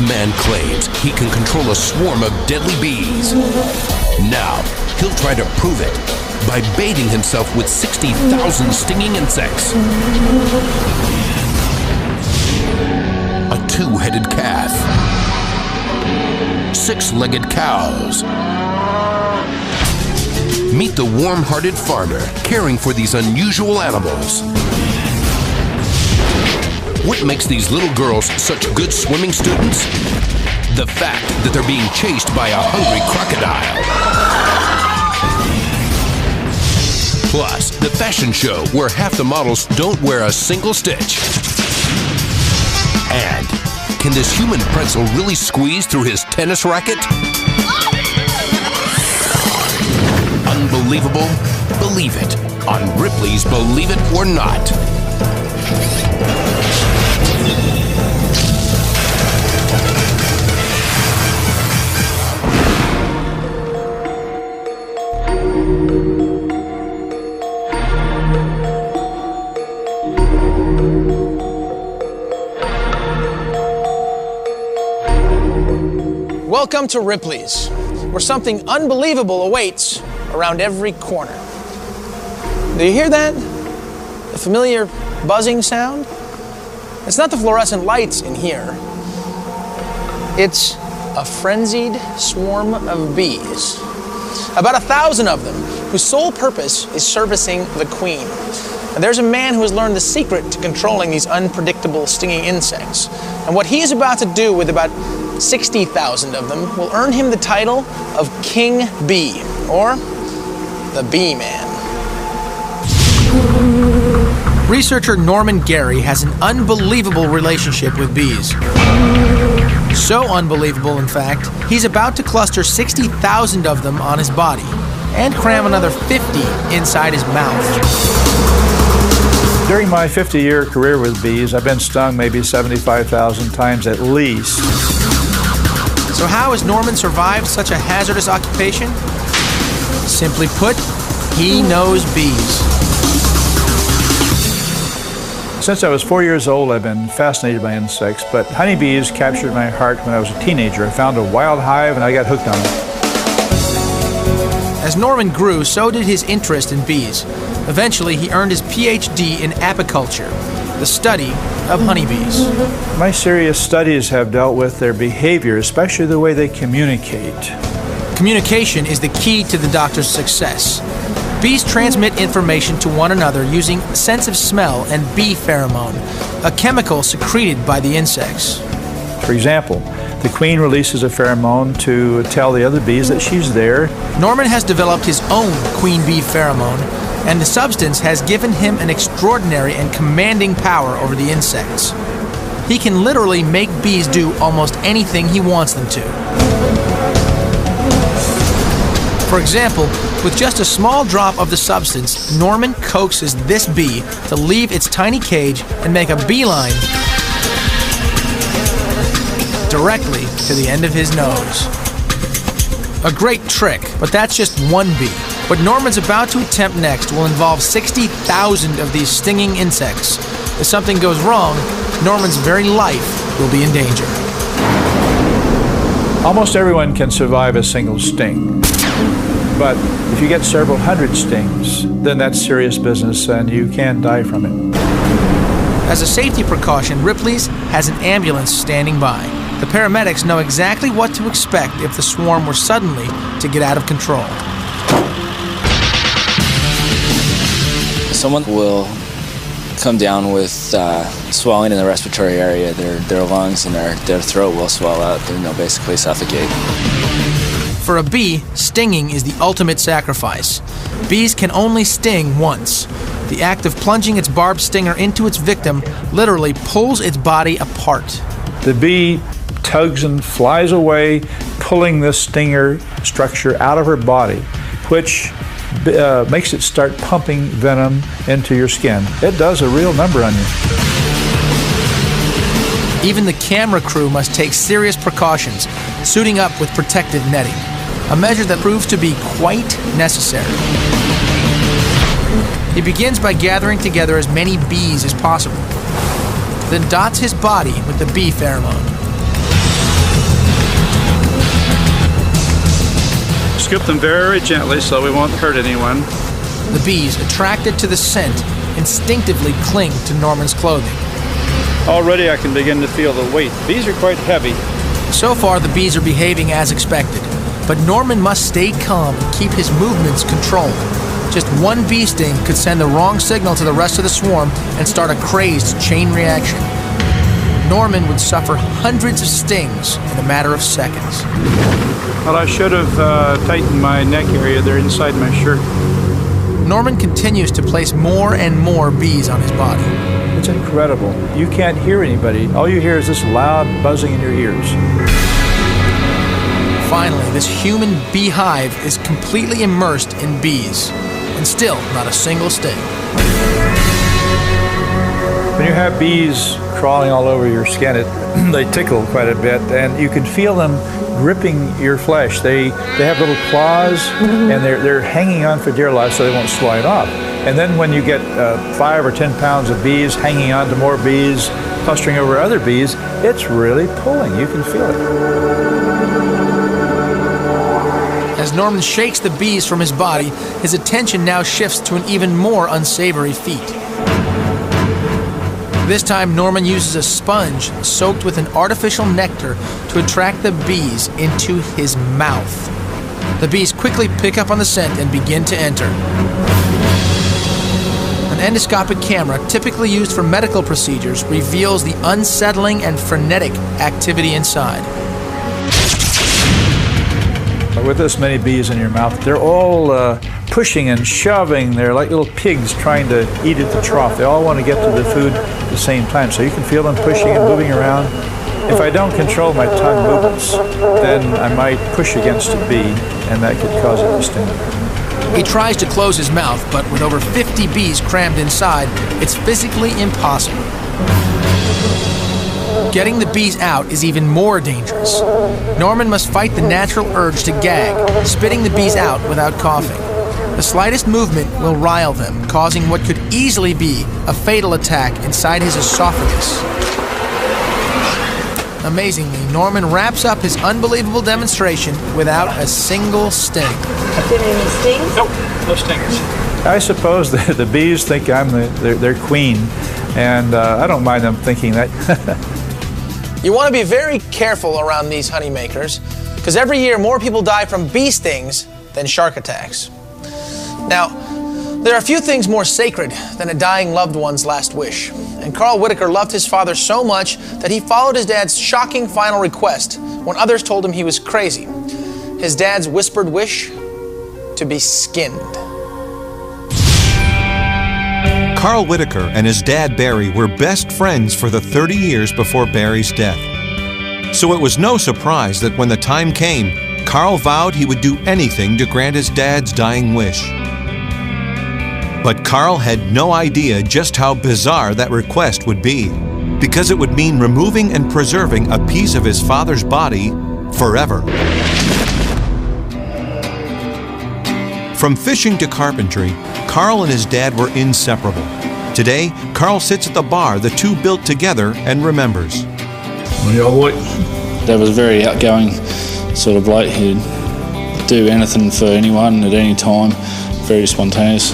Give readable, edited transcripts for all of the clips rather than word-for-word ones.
man claims he can control a swarm of deadly bees. Now, he'll try to prove it by baiting himself with 60,000 stinging insects. A two-headed calf. Six-legged cows. Meet the warm-hearted farmer caring for these unusual animals. What makes these little girls such good swimming students? The fact that they're being chased by a hungry crocodile. Plus, the fashion show where half the models don't wear a single stitch. And can this human pretzel really squeeze through his tennis racket? Unbelievable? Believe it on Ripley's Believe It or Not. Welcome to Ripley's, where something unbelievable awaits around every corner. Do you hear that? The familiar buzzing sound? It's not the fluorescent lights in here. It's a frenzied swarm of bees. About 1,000 of them, whose sole purpose is servicing the queen. And there's a man who has learned the secret to controlling these unpredictable stinging insects. And what he is about to do with about 60,000 of them will earn him the title of King Bee, or the Bee Man. Researcher Norman Gary has an unbelievable relationship with bees. So unbelievable, in fact, he's about to cluster 60,000 of them on his body and cram another 50 inside his mouth. During my 50-year career with bees, I've been stung maybe 75,000 times at least. So how has Norman survived such a hazardous occupation? Simply put, he knows bees. Since I was 4 years old, I've been fascinated by insects, but honeybees captured my heart when I was a teenager. I found a wild hive and I got hooked on them. As Norman grew, so did his interest in bees. Eventually, he earned his PhD in apiculture, the study of honeybees. My serious studies have dealt with their behavior, especially the way they communicate. Communication is the key to the doctor's success. Bees transmit information to one another using sense of smell and bee pheromone, a chemical secreted by the insects. For example, the queen releases a pheromone to tell the other bees that she's there. Norman has developed his own queen bee pheromone, and the substance has given him an extraordinary and commanding power over the insects. He can literally make bees do almost anything he wants them to. For example, with just a small drop of the substance, Norman coaxes this bee to leave its tiny cage and make a beeline directly to the end of his nose. A great trick, but that's just one bee. What Norman's about to attempt next will involve 60,000 of these stinging insects. If something goes wrong, Norman's very life will be in danger. Almost everyone can survive a single sting. But if you get several hundred stings, then that's serious business and you can die from it. As a safety precaution, Ripley's has an ambulance standing by. The paramedics know exactly what to expect if the swarm were suddenly to get out of control. Someone will come down with swelling in the respiratory area. Their lungs and their throat will swell up and they'll basically suffocate. For a bee, stinging is the ultimate sacrifice. Bees can only sting once. The act of plunging its barbed stinger into its victim literally pulls its body apart. The bee tugs and flies away, pulling the stinger structure out of her body, which makes it start pumping venom into your skin. It does a real number on you. Even the camera crew must take serious precautions, suiting up with protective netting, a measure that proves to be quite necessary. He begins by gathering together as many bees as possible, then dots his body with the bee pheromone. scoop them very gently so we won't hurt anyone. The bees, attracted to the scent, instinctively cling to Norman's clothing. Already I can begin to feel the weight. Bees are quite heavy. So far, the bees are behaving as expected, but Norman must stay calm and keep his movements controlled. Just one bee sting could send the wrong signal to the rest of the swarm and start a crazed chain reaction. Norman would suffer hundreds of stings in a matter of seconds. Well, I should have tightened my neck area there inside my shirt. Norman continues to place more and more bees on his body. It's incredible. You can't hear anybody. All you hear is this loud buzzing in your ears. Finally, this human beehive is completely immersed in bees, and still not a single sting. When you have bees crawling all over your skin, they tickle quite a bit, and you can feel them gripping your flesh. They have little claws, and they're hanging on for dear life so they won't slide off. And then when you get 5 or 10 pounds of bees hanging on to more bees, clustering over other bees, it's really pulling. You can feel it. As Norman shakes the bees from his body, his attention now shifts to an even more unsavory feat. This time, Norman uses a sponge soaked with an artificial nectar to attract the bees into his mouth. The bees quickly pick up on the scent and begin to enter. An endoscopic camera, typically used for medical procedures, reveals the unsettling and frenetic activity inside. With this many bees in your mouth, they're all pushing and shoving. They're like little pigs trying to eat at the trough. They all want to get to the food at the same time. So you can feel them pushing and moving around. If I don't control my tongue movements, then I might push against a bee, and that could cause it to sting. He tries to close his mouth, but with over 50 bees crammed inside, it's physically impossible. Getting the bees out is even more dangerous. Norman must fight the natural urge to gag, spitting the bees out without coughing. The slightest movement will rile them, causing what could easily be a fatal attack inside his esophagus. Amazingly, Norman wraps up his unbelievable demonstration without a single sting. Did any stings? Nope, no stingers. I suppose the bees think I'm their queen, and I don't mind them thinking that. You want to be very careful around these honeymakers, because every year more people die from bee stings than shark attacks. Now, there are few things more sacred than a dying loved one's last wish. And Carl Whitaker loved his father so much that he followed his dad's shocking final request when others told him he was crazy. His dad's whispered wish: to be skinned. Carl Whitaker and his dad Barry were best friends for the 30 years before Barry's death. So it was no surprise that when the time came, Carl vowed he would do anything to grant his dad's dying wish. But Carl had no idea just how bizarre that request would be, because it would mean removing and preserving a piece of his father's body forever. From fishing to carpentry, Carl and his dad were inseparable. Today, Carl sits at the bar the two built together and remembers. Dad was a very outgoing sort of bloke. He'd do anything for anyone at any time, very spontaneous.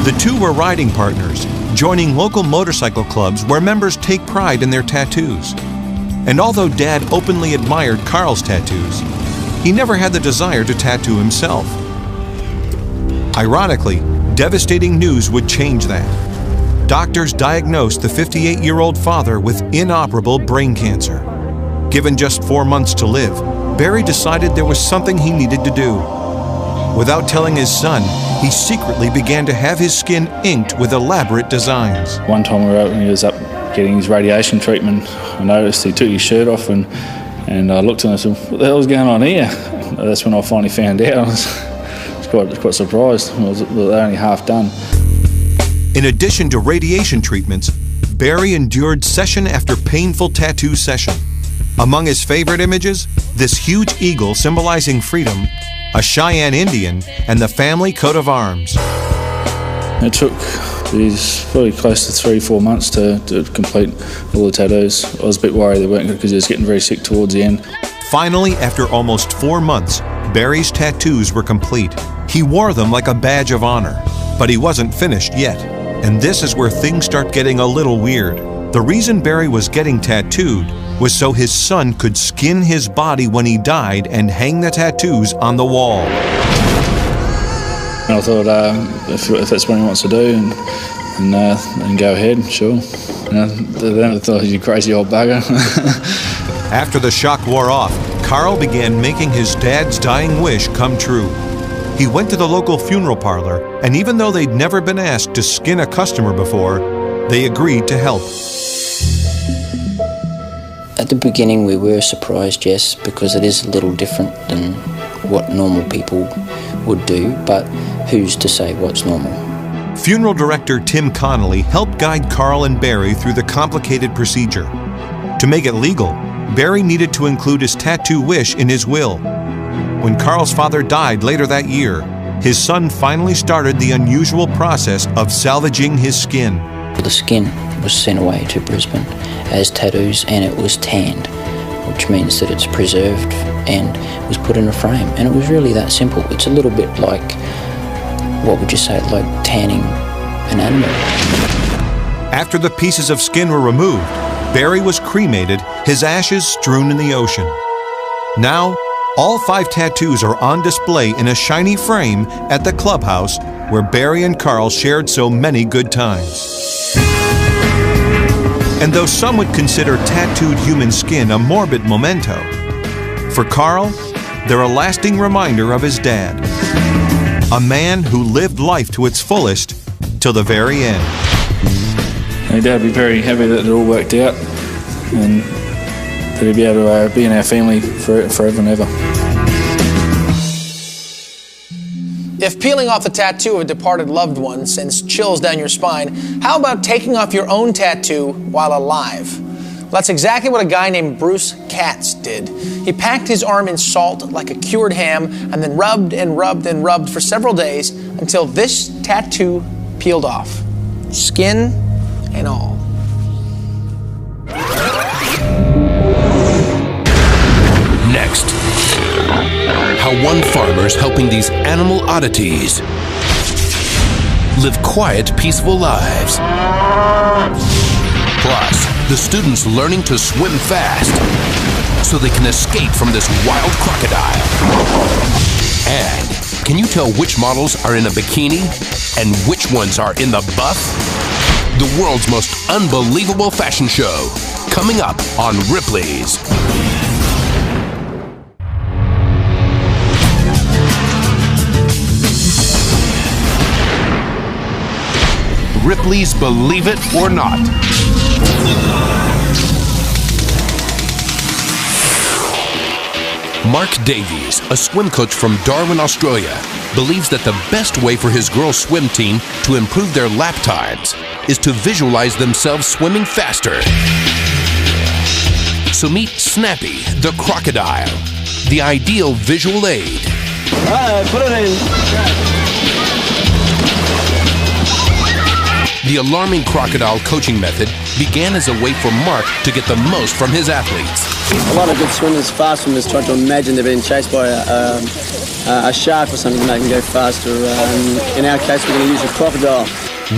The two were riding partners, joining local motorcycle clubs where members take pride in their tattoos. And although Dad openly admired Carl's tattoos, he never had the desire to tattoo himself. Ironically, devastating news would change that. Doctors diagnosed the 58-year-old father with inoperable brain cancer. Given just 4 months to live, Barry decided there was something he needed to do. Without telling his son, he secretly began to have his skin inked with elaborate designs. One time when he was up getting his radiation treatment, I noticed he took his shirt off and I looked at him and said, "What the hell's going on here?" That's when I finally found out. I was quite surprised. They're only half done. In addition to radiation treatments, Barry endured session after painful tattoo session. Among his favorite images, this huge eagle symbolizing freedom, a Cheyenne Indian, and the family coat of arms. It took probably close to 3-4 months to complete all the tattoos. I was a bit worried they weren't good because he was getting very sick towards the end. Finally, after almost 4 months, Barry's tattoos were complete. He wore them like a badge of honor, but he wasn't finished yet. And this is where things start getting a little weird. The reason Barry was getting tattooed was so his son could skin his body when he died and hang the tattoos on the wall. And I thought, if that's what he wants to do, and go ahead, sure. Then I thought, you crazy old bugger. After the shock wore off, Carl began making his dad's dying wish come true. He went to the local funeral parlor, and even though they'd never been asked to skin a customer before, they agreed to help. At the beginning we were surprised, yes, because it is a little different than what normal people would do, but who's to say what's normal? Funeral director Tim Connolly helped guide Carl and Barry through the complicated procedure. To make it legal, Barry needed to include his tattoo wish in his will. When Carl's father died later that year, his son finally started the unusual process of salvaging his skin. The skin was sent away to Brisbane as tattoos, and it was tanned, which means that it's preserved and was put in a frame. And it was really that simple. It's a little bit like, what would you say, like tanning an animal. After the pieces of skin were removed, Barry was cremated, his ashes strewn in the ocean. Now, all 5 tattoos are on display in a shiny frame at the clubhouse where Barry and Carl shared so many good times. And though some would consider tattooed human skin a morbid memento, for Carl, they're a lasting reminder of his dad. A man who lived life to its fullest till the very end. My dad would be very happy that it all worked out, and that he'd be able to be in our family forever and ever. If peeling off the tattoo of a departed loved one sends chills down your spine, how about taking off your own tattoo while alive? Well, that's exactly what a guy named Bruce Katz did. He packed his arm in salt like a cured ham and then rubbed and rubbed and rubbed for several days until this tattoo peeled off. Skin and all. Next, how one farmer's helping these animal oddities live quiet, peaceful lives. Plus, the students learning to swim fast so they can escape from this wild crocodile. And can you tell which models are in a bikini and which ones are in the buff? The world's most unbelievable fashion show, coming up on Ripley's. Ripley's Believe It or Not. Mark Davies, a swim coach from Darwin, Australia, believes that the best way for his girls' swim team to improve their lap times is to visualize themselves swimming faster. So meet Snappy, the crocodile, the ideal visual aid. Put it in. The alarming crocodile coaching method began as a way for Mark to get the most from his athletes. A lot of good swimmers, fast swimmers, try to imagine they're being chased by a shark or something to make them go faster. In our case, we're going to use a crocodile.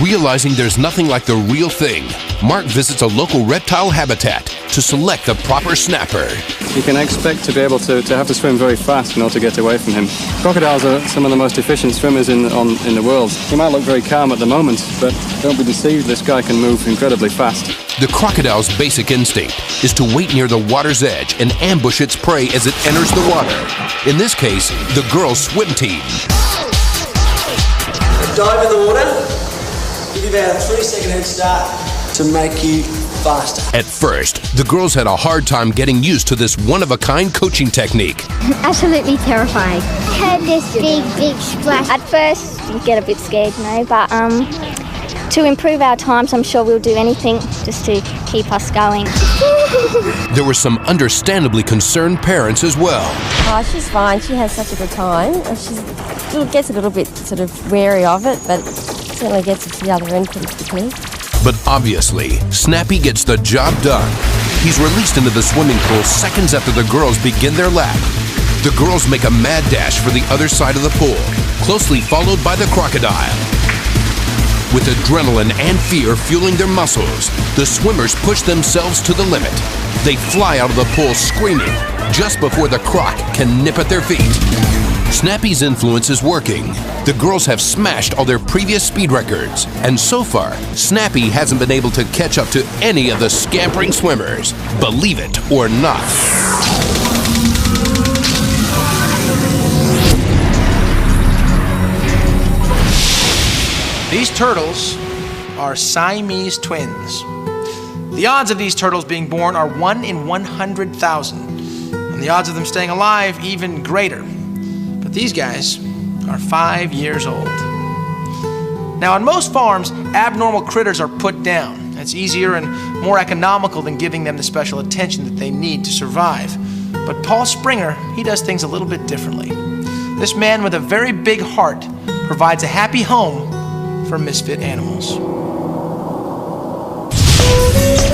Realizing there's nothing like the real thing, Mark visits a local reptile habitat to select the proper snapper. You can expect to be able to have to swim very fast in order to get away from him. Crocodiles are some of the most efficient swimmers in the world. He might look very calm at the moment, but don't be deceived, this guy can move incredibly fast. The crocodile's basic instinct is to wait near the water's edge and ambush its prey as it enters the water. In this case, the girls' swim team. Dive in the water. Give you about a 3-second head start to make you faster. At first, the girls had a hard time getting used to this one-of-a-kind coaching technique. Absolutely terrifying. Had this big splash. At first, you get a bit scared, but to improve our times, I'm sure we'll do anything just to keep us going. There were some understandably concerned parents as well. Oh, she's fine. She has such a good time. She gets a little bit sort of wary of it, but certainly gets it to the other end pretty quickly. But obviously, Snappy gets the job done. He's released into the swimming pool seconds after the girls begin their lap. The girls make a mad dash for the other side of the pool, closely followed by the crocodile. With adrenaline and fear fueling their muscles, the swimmers push themselves to the limit. They fly out of the pool screaming just before the croc can nip at their feet. Snappy's influence is working. The girls have smashed all their previous speed records, and so far, Snappy hasn't been able to catch up to any of the scampering swimmers. Believe it or not. These turtles are Siamese twins. The odds of these turtles being born are 1 in 100,000, and the odds of them staying alive even greater. But these guys are 5 years old. Now, on most farms, abnormal critters are put down. It's easier and more economical than giving them the special attention that they need to survive. But Paul Springer, he does things a little bit differently. This man with a very big heart provides a happy home for misfit animals.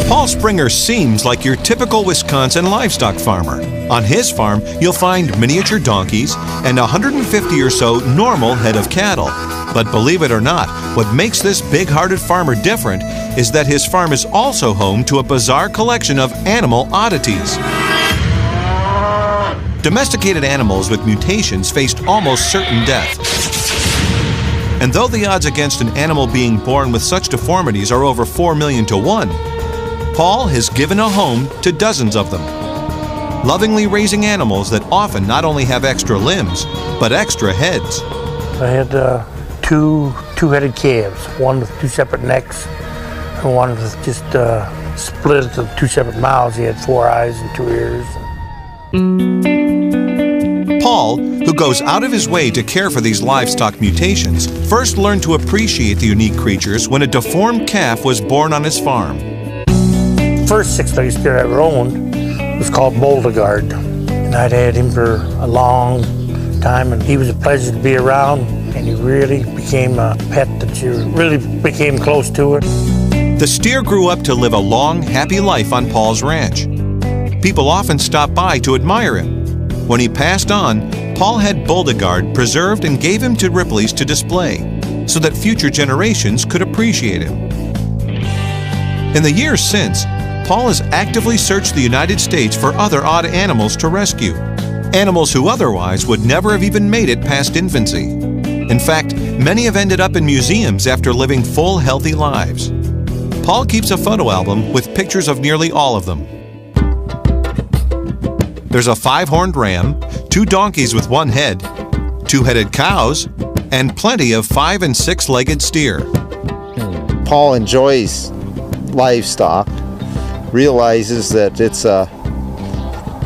Paul Springer seems like your typical Wisconsin livestock farmer. On his farm, you'll find miniature donkeys and 150 or so normal head of cattle. But believe it or not, what makes this big-hearted farmer different is that his farm is also home to a bizarre collection of animal oddities. Domesticated animals with mutations faced almost certain death. And though the odds against an animal being born with such deformities are over 4 million to 1, Paul has given a home to dozens of them, lovingly raising animals that often not only have extra limbs, but extra heads. I had two-headed calves, one with 2 separate necks, and one with just split into 2 separate mouths. He had 4 eyes and 2 ears. Paul, who goes out of his way to care for these livestock mutations, first learned to appreciate the unique creatures when a deformed calf was born on his farm. The first 6-legged steer I ever owned was called Boldegard, and I'd had him for a long time, and he was a pleasure to be around, and he really became a pet that you really became close to it. The steer grew up to live a long, happy life on Paul's ranch. People often stopped by to admire him. When he passed on, Paul had Boldegard preserved and gave him to Ripley's to display, so that future generations could appreciate him. In the years since, Paul has actively searched the United States for other odd animals to rescue, animals who otherwise would never have even made it past infancy. In fact, many have ended up in museums after living full, healthy lives. Paul keeps a photo album with pictures of nearly all of them. There's a 5-horned ram, 2 donkeys with 1 head, 2-headed cows, and plenty of 5- and 6-legged steer. Paul enjoys livestock, realizes that it's a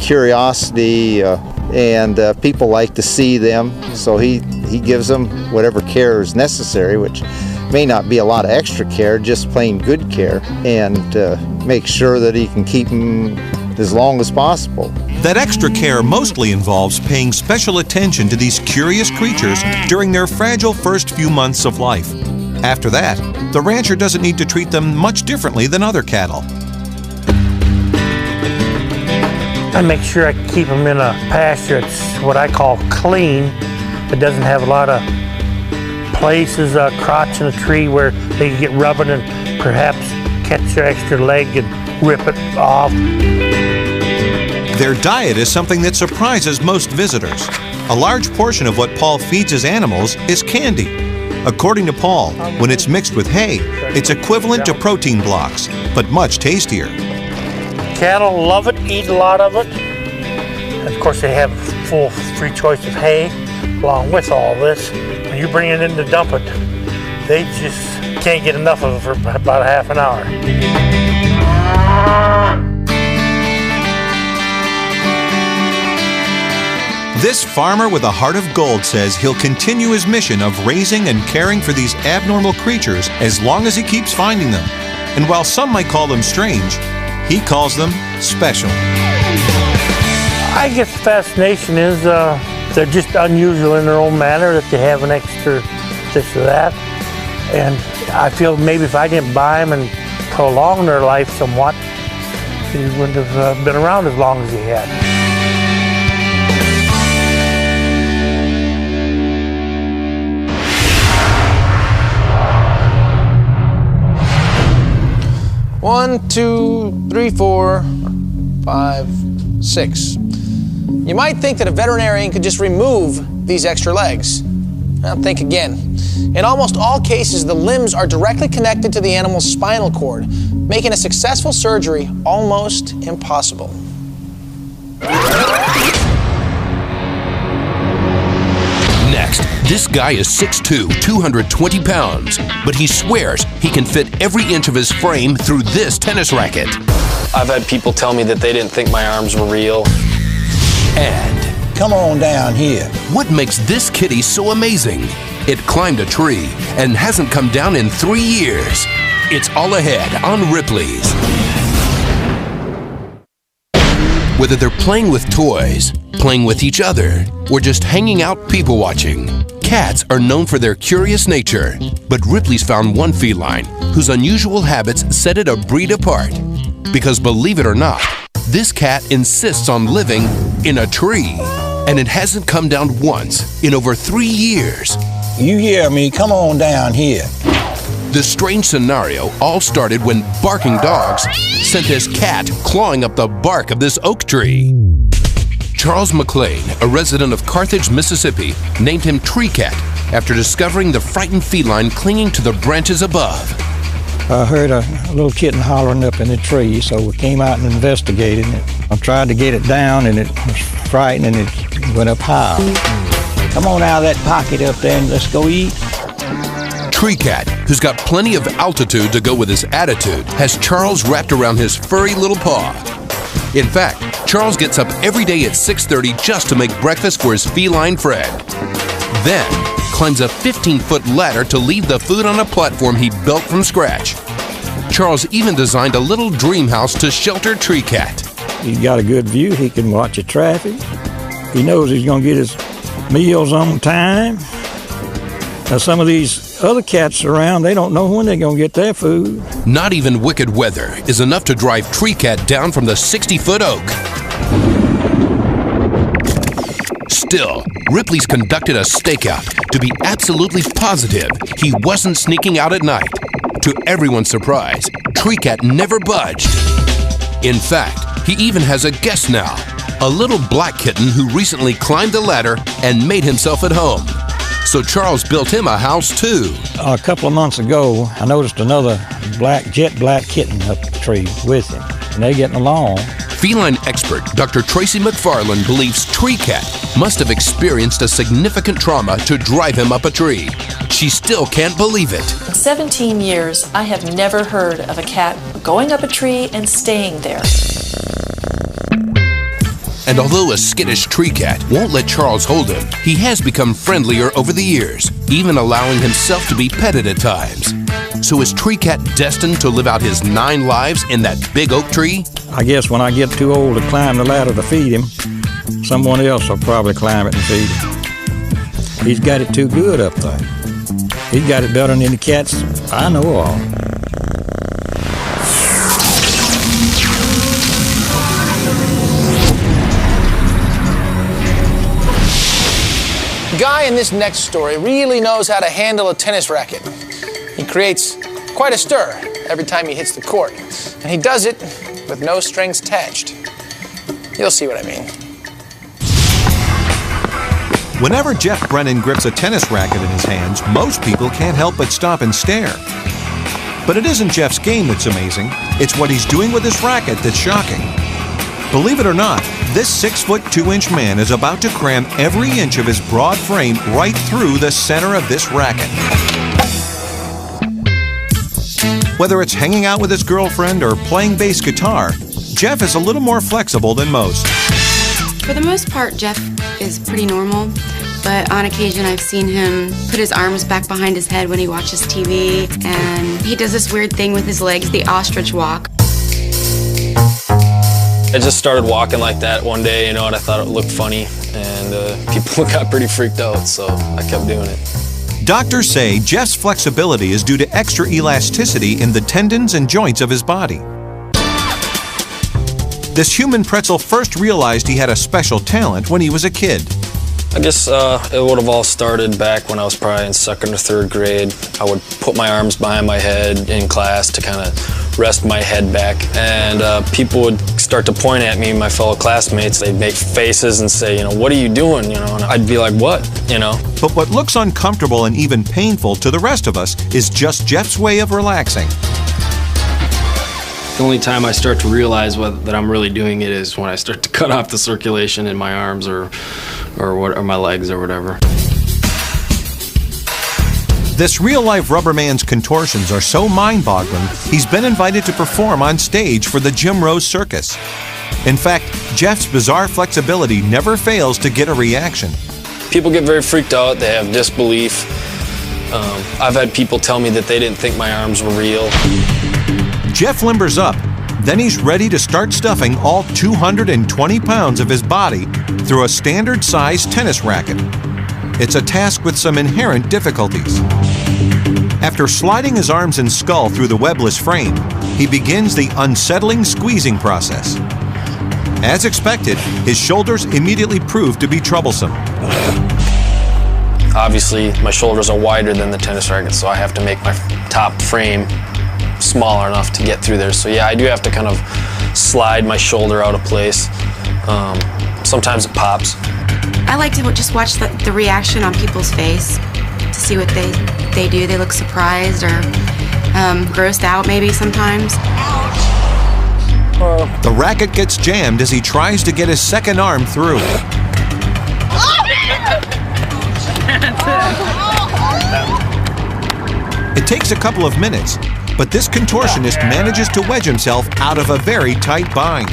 curiosity and people like to see them, so he gives them whatever care is necessary, which may not be a lot of extra care, just plain good care, and make sure that he can keep them as long as possible. That extra care mostly involves paying special attention to these curious creatures during their fragile first few months of life. After that, the rancher doesn't need to treat them much differently than other cattle. I make sure I keep them in a pasture that's what I call clean. It doesn't have a lot of places, crotch in a tree where they can get rubbing and perhaps catch their extra leg and rip it off. Their diet is something that surprises most visitors. A large portion of what Paul feeds his animals is candy. According to Paul, when it's mixed with hay, it's equivalent to protein blocks, but much tastier. Cattle love it, eat a lot of it. And of course, they have full free choice of hay along with all this. When you bring it in to dump it, they just can't get enough of it for about a half an hour. This farmer with a heart of gold says he'll continue his mission of raising and caring for these abnormal creatures as long as he keeps finding them. And while some might call them strange, he calls them special. I guess the fascination is they're just unusual in their own manner, that they have an extra this or that. And I feel maybe if I didn't buy them and prolong their life somewhat, he wouldn't have been around as long as he had. One, 2, 3, 4, 5, 6. You might think that a veterinarian could just remove these extra legs. Now think again. In almost all cases, the limbs are directly connected to the animal's spinal cord, making a successful surgery almost impossible. Next, this guy is 6'2", 220 pounds, but he swears he can fit every inch of his frame through this tennis racket. I've had people tell me that they didn't think my arms were real. And come on down here. What makes this kitty so amazing? It climbed a tree and hasn't come down in 3 years. It's all ahead on Ripley's. Whether they're playing with toys, playing with each other, or just hanging out people watching, cats are known for their curious nature. But Ripley's found one feline whose unusual habits set it a breed apart. Because believe it or not, this cat insists on living in a tree. And it hasn't come down once in over 3 years. You hear me? Come on down here. The strange scenario all started when barking dogs sent this cat clawing up the bark of this oak tree. Charles McLean, a resident of Carthage, Mississippi, named him Tree Cat after discovering the frightened feline clinging to the branches above. I heard a little kitten hollering up in the tree, so we came out and investigated it. I tried to get it down, and it was frightened, and it went up high. Come on out of that pocket up there and let's go eat. Tree Cat, who's got plenty of altitude to go with his attitude, has Charles wrapped around his furry little paw. In fact, Charles gets up every day at 6:30 just to make breakfast for his feline friend. Then, climbs a 15-foot ladder to leave the food on a platform he built from scratch. Charles even designed a little dream house to shelter Tree Cat. He's got a good view. He can watch the traffic. He knows he's going to get his meals on time. Now, some of these other cats around, they don't know when they're going to get their food. Not even wicked weather is enough to drive Tree Cat down from the 60-foot oak. Still, Ripley's conducted a stakeout to be absolutely positive he wasn't sneaking out at night. To everyone's surprise, Tree Cat never budged. In fact, he even has a guest now, a little black kitten who recently climbed the ladder and made himself at home. So Charles built him a house too. A couple of months ago, I noticed another jet black kitten up the tree with him, and they're getting along. Feline expert Dr. Tracy McFarland believes Tree Cat must have experienced a significant trauma to drive him up a tree. She still can't believe it. In 17 years, I have never heard of a cat going up a tree and staying there. And although a skittish Tree Cat won't let Charles hold him, he has become friendlier over the years, even allowing himself to be petted at times. So is Tree Cat destined to live out his 9 lives in that big oak tree? I guess when I get too old to climb the ladder to feed him, someone else will probably climb it and feed him. He's got it too good up there. He's got it better than any cats I know of. The guy in this next story really knows how to handle a tennis racket. He creates quite a stir every time he hits the court, and he does it with no strings attached. You'll see what I mean. Whenever Jeff Brennan grips a tennis racket in his hands, most people can't help but stop and stare. But it isn't Jeff's game that's amazing. It's what he's doing with his racket that's shocking. Believe it or not, this 6'2" man is about to cram every inch of his broad frame right through the center of this racket. Whether it's hanging out with his girlfriend or playing bass guitar, Jeff is a little more flexible than most. For the most part, Jeff is pretty normal, but on occasion I've seen him put his arms back behind his head when he watches TV, and he does this weird thing with his legs, the ostrich walk. I just started walking like that one day, and I thought it looked funny, and people got pretty freaked out, so I kept doing it. Doctors say Jeff's flexibility is due to extra elasticity in the tendons and joints of his body. This human pretzel first realized he had a special talent when he was a kid. I guess it would have all started back when I was probably in 2nd or 3rd grade. I would put my arms behind my head in class to kind of rest my head back, and people would start to point at me, my fellow classmates. They'd make faces and say, you know, what are you doing? You know, and I'd be like, what? You know. But what looks uncomfortable and even painful to the rest of us is just Jeff's way of relaxing. The only time I start to realize that I'm really doing it is when I start to cut off the circulation in my arms or my legs or whatever. This real-life rubber man's contortions are so mind-boggling, he's been invited to perform on stage for the Jim Rose Circus. In fact, Jeff's bizarre flexibility never fails to get a reaction. People get very freaked out. They have disbelief. I've had people tell me that they didn't think my arms were real. Jeff limbers up. Then he's ready to start stuffing all 220 pounds of his body through a standard-sized tennis racket. It's a task with some inherent difficulties. After sliding his arms and skull through the webless frame, he begins the unsettling squeezing process. As expected, his shoulders immediately prove to be troublesome. Obviously, my shoulders are wider than the tennis racket, so I have to make my top frame smaller enough to get through there. So yeah, I do have to kind of slide my shoulder out of place. Sometimes it pops. I like to just watch the reaction on people's face to see what they do. They look surprised or grossed out maybe sometimes. The racket gets jammed as he tries to get his second arm through. It takes a couple of minutes, but this contortionist manages to wedge himself out of a very tight bind.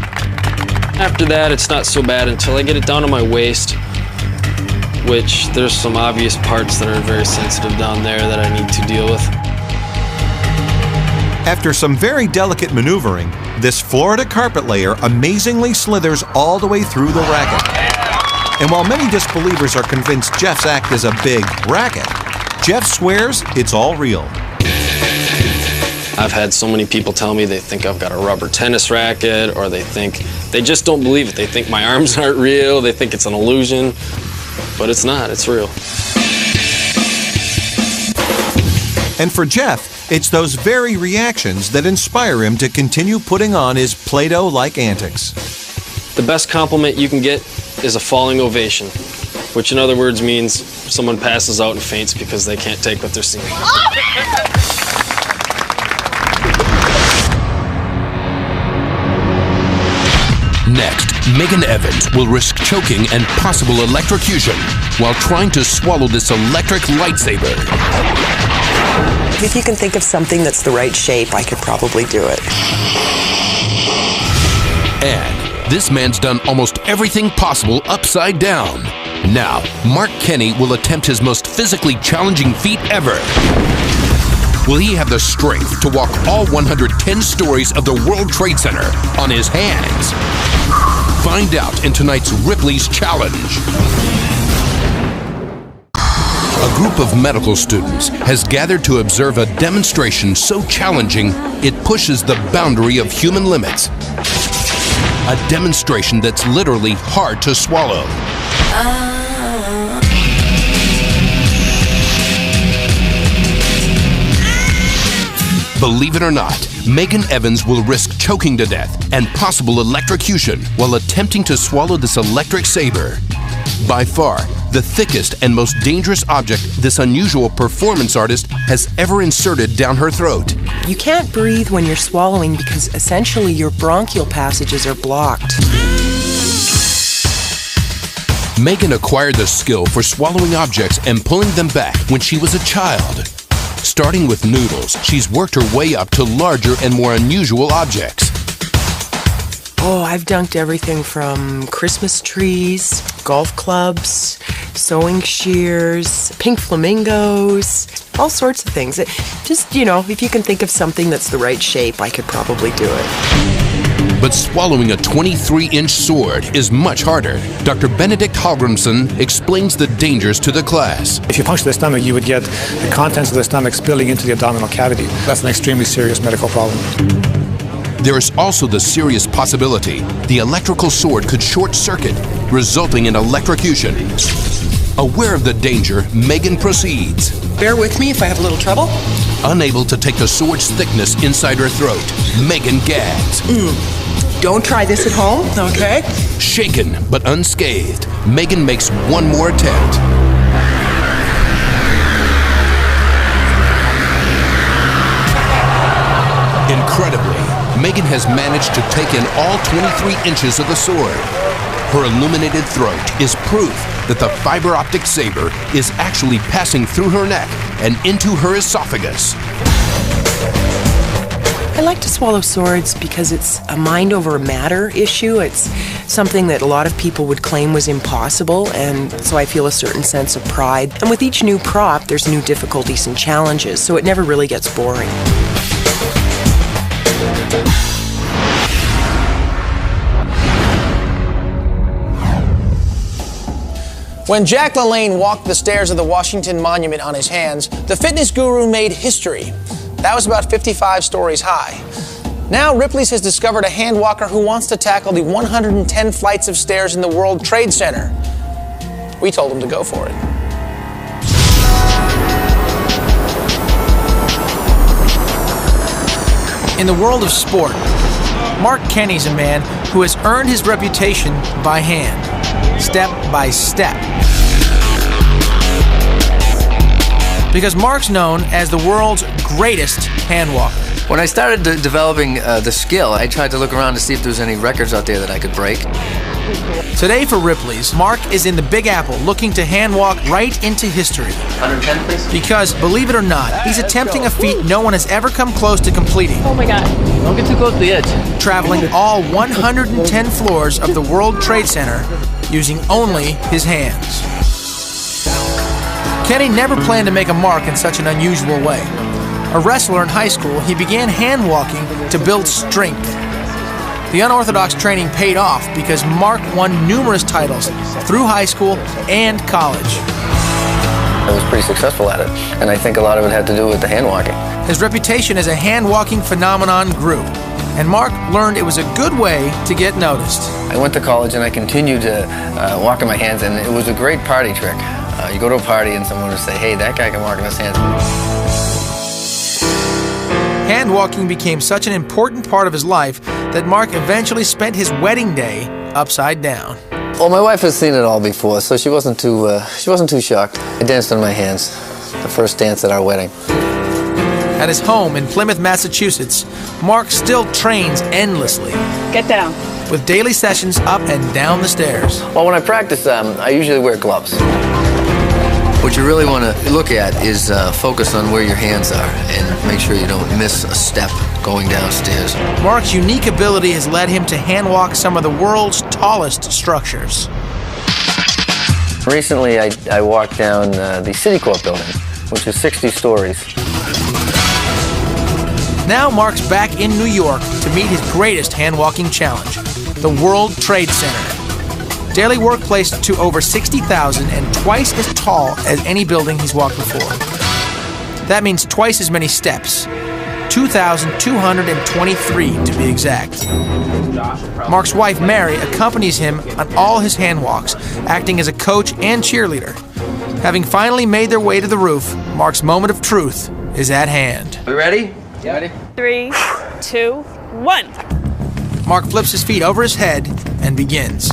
After that, it's not so bad until I get it down to my waist, which there's some obvious parts that are very sensitive down there that I need to deal with. After some very delicate maneuvering, this Florida carpet layer amazingly slithers all the way through the racket. And while many disbelievers are convinced Jeff's act is a big racket, Jeff swears it's all real. I've had so many people tell me they think I've got a rubber tennis racket, or they just don't believe it. They think my arms aren't real, they think it's an illusion, but it's not, it's real. And for Jeff, it's those very reactions that inspire him to continue putting on his Play-Doh-like antics. The best compliment you can get is a falling ovation, which in other words means someone passes out and faints because they can't take what they're seeing. Next, Megan Evans will risk choking and possible electrocution while trying to swallow this electric lightsaber. If you can think of something that's the right shape, I could probably do it. And this man's done almost everything possible upside down. Now, Mark Kenny will attempt his most physically challenging feat ever. Will he have the strength to walk all 110 stories of the World Trade Center on his hands? Find out in tonight's Ripley's Challenge. A group of medical students has gathered to observe a demonstration so challenging it pushes the boundary of human limits. A demonstration that's literally hard to swallow. Believe it or not, Megan Evans will risk choking to death and possible electrocution while attempting to swallow this electric saber. By far, the thickest and most dangerous object this unusual performance artist has ever inserted down her throat. You can't breathe when you're swallowing because essentially your bronchial passages are blocked. Megan acquired the skill for swallowing objects and pulling them back when she was a child. Starting with noodles, she's worked her way up to larger and more unusual objects. Oh, I've dunked everything from Christmas trees, golf clubs, sewing shears, pink flamingos, all sorts of things. Just, you know, if you can think of something that's the right shape, I could probably do it. But swallowing a 23-inch sword is much harder. Dr. Benedict Hallgrimsson explains the dangers to the class. If you puncture the stomach, you would get the contents of the stomach spilling into the abdominal cavity. That's an extremely serious medical problem. There is also the serious possibility the electrical sword could short circuit, resulting in electrocution. Aware of the danger, Megan proceeds. Bear with me if I have a little trouble. Unable to take the sword's thickness inside her throat, Megan gags. Don't try this at home, okay? Shaken but unscathed, Megan makes one more attempt. Incredibly, Megan has managed to take in all 23 inches of the sword. Her illuminated throat is proof that the fiber optic saber is actually passing through her neck and into her esophagus. I like to swallow swords because it's a mind over matter issue. It's something that a lot of people would claim was impossible, and so I feel a certain sense of pride. And with each new prop, there's new difficulties and challenges, so it never really gets boring. When Jack LaLanne walked the stairs of the Washington Monument on his hands, the fitness guru made history. That was about 55 stories high. Now Ripley's has discovered a hand walker who wants to tackle the 110 flights of stairs in the World Trade Center. We told him to go for it. In the world of sport, Mark Kenny's a man who has earned his reputation by hand, step by step. Because Mark's known as the world's greatest hand walker. When I started developing the skill, I tried to look around to see if there was any records out there that I could break. Today for Ripley's, Mark is in the Big Apple looking to hand walk right into history. 110, please. Because, believe it or not, he's attempting a feat no one has ever come close to completing. Oh my God. Don't get too close to the edge. Traveling all 110 floors of the World Trade Center using only his hands. Kenny never planned to make a mark in such an unusual way. A wrestler in high school, he began hand walking to build strength. The unorthodox training paid off because Mark won numerous titles through high school and college. I was pretty successful at it, and I think a lot of it had to do with the hand walking. His reputation as a hand walking phenomenon grew, and Mark learned it was a good way to get noticed. I went to college and I continued to walk in my hands, and it was a great party trick. You go to a party and someone will say, hey, that guy can walk in his hands. Hand walking became such an important part of his life that Mark eventually spent his wedding day upside down. Well, my wife has seen it all before, so she wasn't too shocked. I danced on my hands, the first dance at our wedding. At his home in Plymouth, Massachusetts, Mark still trains endlessly. Get down. With daily sessions up and down the stairs. Well, when I practice, I usually wear gloves. What you really want to look at is focus on where your hands are and make sure you don't miss a step going downstairs. Mark's unique ability has led him to hand walk some of the world's tallest structures. Recently, I walked down the Citicorp building, which is 60 stories. Now Mark's back in New York to meet his greatest hand walking challenge, the World Trade Center. Daily work placed to over 60,000 and twice as tall as any building he's walked before. That means twice as many steps, 2,223 to be exact. Mark's wife, Mary, accompanies him on all his hand walks, acting as a coach and cheerleader. Having finally made their way to the roof, Mark's moment of truth is at hand. We ready? You ready? 3, 2, 1. Mark flips his feet over his head and begins.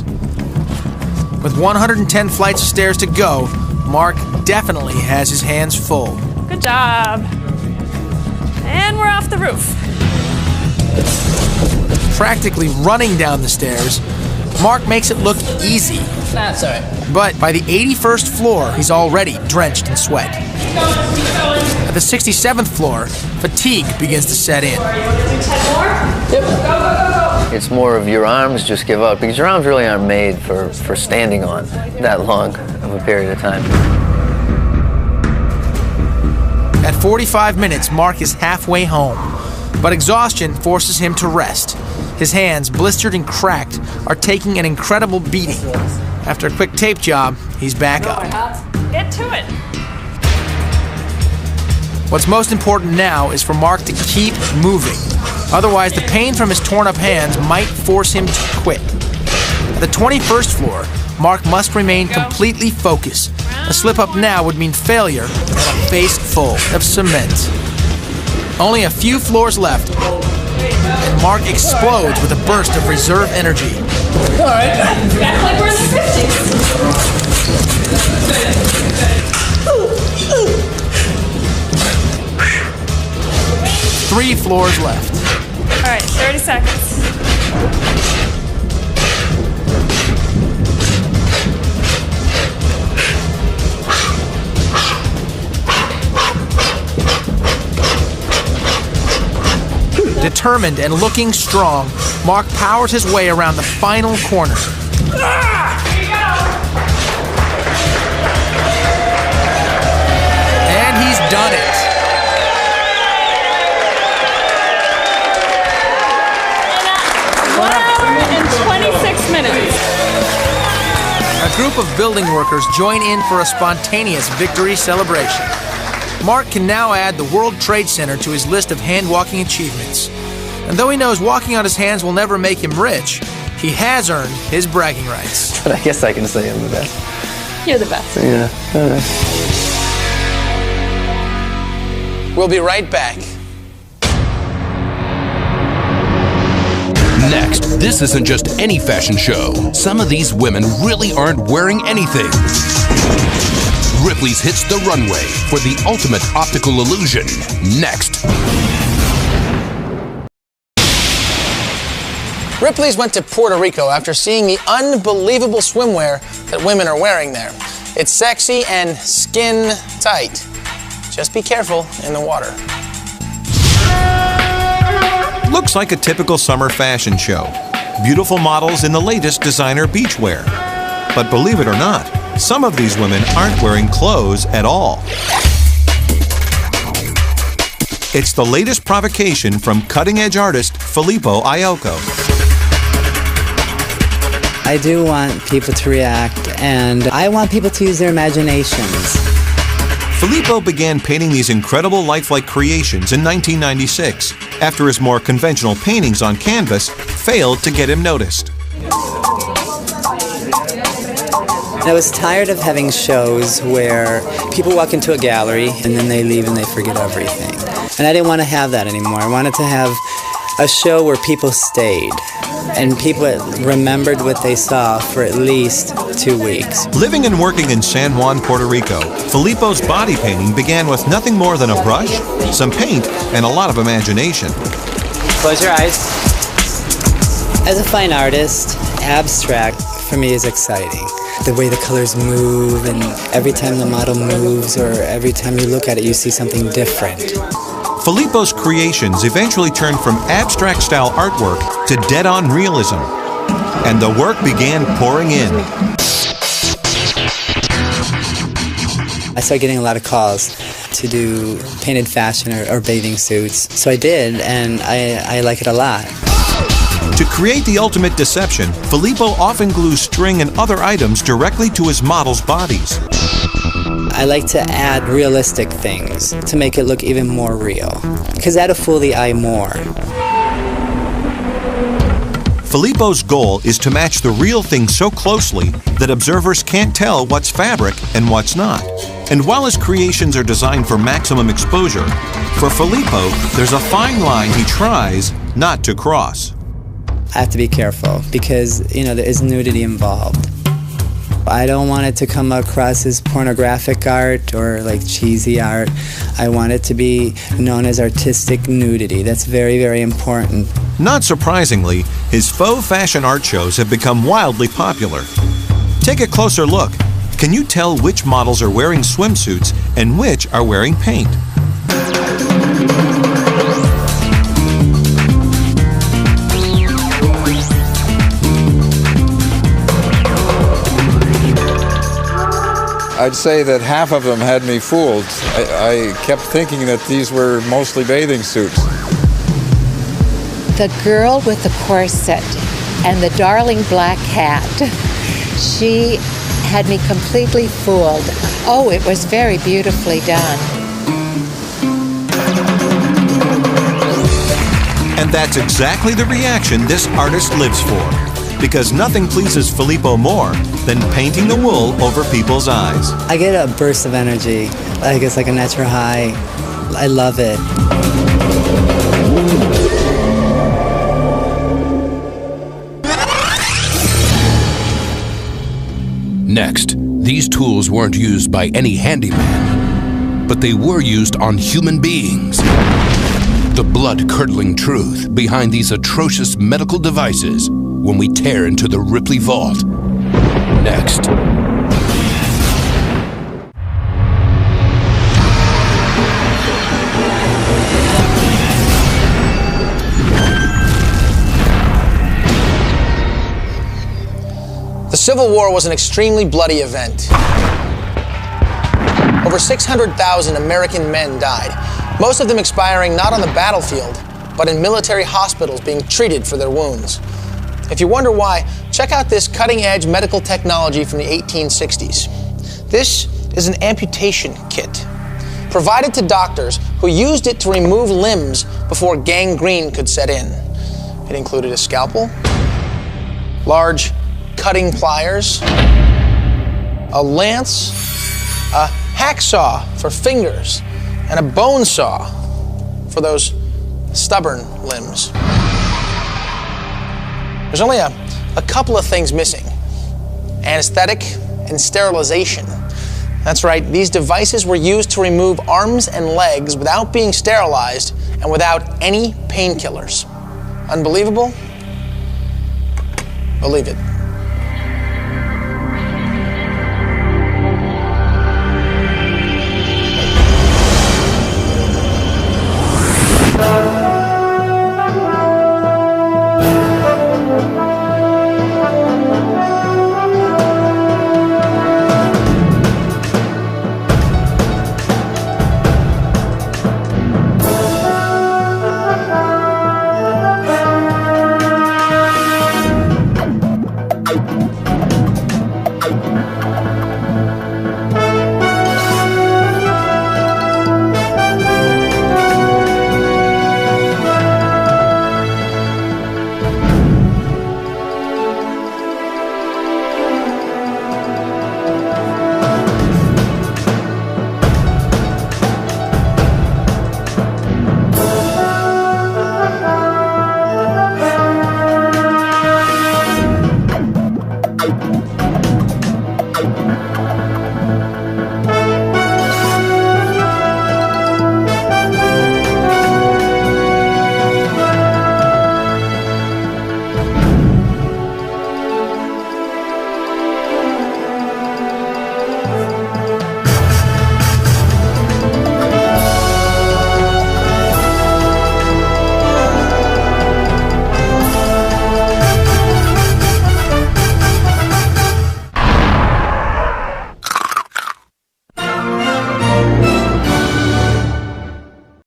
With 110 flights of stairs to go, Mark definitely has his hands full. Good job. And we're off the roof. Practically running down the stairs, Mark makes it look easy. That's all right. But by the 81st floor, he's already drenched in sweat. At the 67th floor, fatigue begins to set in. 10 more? Yep. Go, go, go, go. It's more of your arms just give up, because your arms really aren't made for standing on that long of a period of time. At 45 minutes, Mark is halfway home, but exhaustion forces him to rest. His hands, blistered and cracked, are taking an incredible beating. After a quick tape job, he's back up. Get to it. What's most important now is for Mark to keep moving. Otherwise, the pain from his torn-up hands might force him to quit. At the 21st floor, Mark must remain completely focused. A slip-up now would mean failure and a face full of cement. Only a few floors left, and Mark explodes with a burst of reserve energy. All right. Act like we're in the 50s. 3 floors left. All right, 30 seconds. Determined and looking strong, Mark powers his way around the final corner. And he's done it. In 1 hour and 26 minutes. A group of building workers join in for a spontaneous victory celebration. Mark can now add the World Trade Center to his list of hand-walking achievements. And though he knows walking on his hands will never make him rich, he has earned his bragging rights. But I guess I can say I'm the best. You're the best. Yeah. All right. We'll be right back. Next, this isn't just any fashion show. Some of these women really aren't wearing anything. Ripley's hits the runway for the ultimate optical illusion. Next. Ripley's went to Puerto Rico after seeing the unbelievable swimwear that women are wearing there. It's sexy and skin tight. Just be careful in the water. Looks like a typical summer fashion show. Beautiful models in the latest designer beachwear. But believe it or not, some of these women aren't wearing clothes at all. It's the latest provocation from cutting-edge artist Filippo Ayoko. I do want people to react, and I want people to use their imaginations. Filippo began painting these incredible lifelike creations in 1996, after his more conventional paintings on canvas failed to get him noticed. I was tired of having shows where people walk into a gallery and then they leave and they forget everything. And I didn't want to have that anymore. I wanted to have a show where people stayed and people remembered what they saw for at least 2 weeks. Living and working in San Juan, Puerto Rico, Filippo's body painting began with nothing more than a brush, some paint, and a lot of imagination. Close your eyes. As a fine artist, abstract for me is exciting. The way the colors move, and every time the model moves or every time you look at it, you see something different. Filippo's creations eventually turned from abstract-style artwork to dead-on realism, and the work began pouring in. I started getting a lot of calls to do painted fashion or bathing suits, so I did, and I like it a lot. To create the ultimate deception, Filippo often glues string and other items directly to his models' bodies. I like to add realistic things to make it look even more real, because that'll fool the eye more. Filippo's goal is to match the real thing so closely that observers can't tell what's fabric and what's not. And while his creations are designed for maximum exposure, for Filippo, there's a fine line he tries not to cross. I have to be careful because, there is nudity involved. I don't want it to come across as pornographic art or like cheesy art. I want it to be known as artistic nudity. That's very, very important. Not surprisingly, his faux fashion art shows have become wildly popular. Take a closer look. Can you tell which models are wearing swimsuits and which are wearing paint? I'd say that half of them had me fooled. I kept thinking that these were mostly bathing suits. The girl with the corset and the darling black hat, she had me completely fooled. Oh, it was very beautifully done. And that's exactly the reaction this artist lives for. Because nothing pleases Filippo more than painting the wool over people's eyes. I get a burst of energy, like it's like a natural high. I love it. Next, these tools weren't used by any handyman, but they were used on human beings. The blood-curdling truth behind these atrocious medical devices when we tear into the Ripley vault. Next. The Civil War was an extremely bloody event. Over 600,000 American men died, most of them expiring not on the battlefield, but in military hospitals being treated for their wounds. If you wonder why, check out this cutting-edge medical technology from the 1860s. This is an amputation kit, provided to doctors who used it to remove limbs before gangrene could set in. It included a scalpel, large cutting pliers, a lance, a hacksaw for fingers, and a bone saw for those stubborn limbs. There's only a couple of things missing: anesthetic and sterilization. That's right, these devices were used to remove arms and legs without being sterilized and without any painkillers. Unbelievable? Believe it.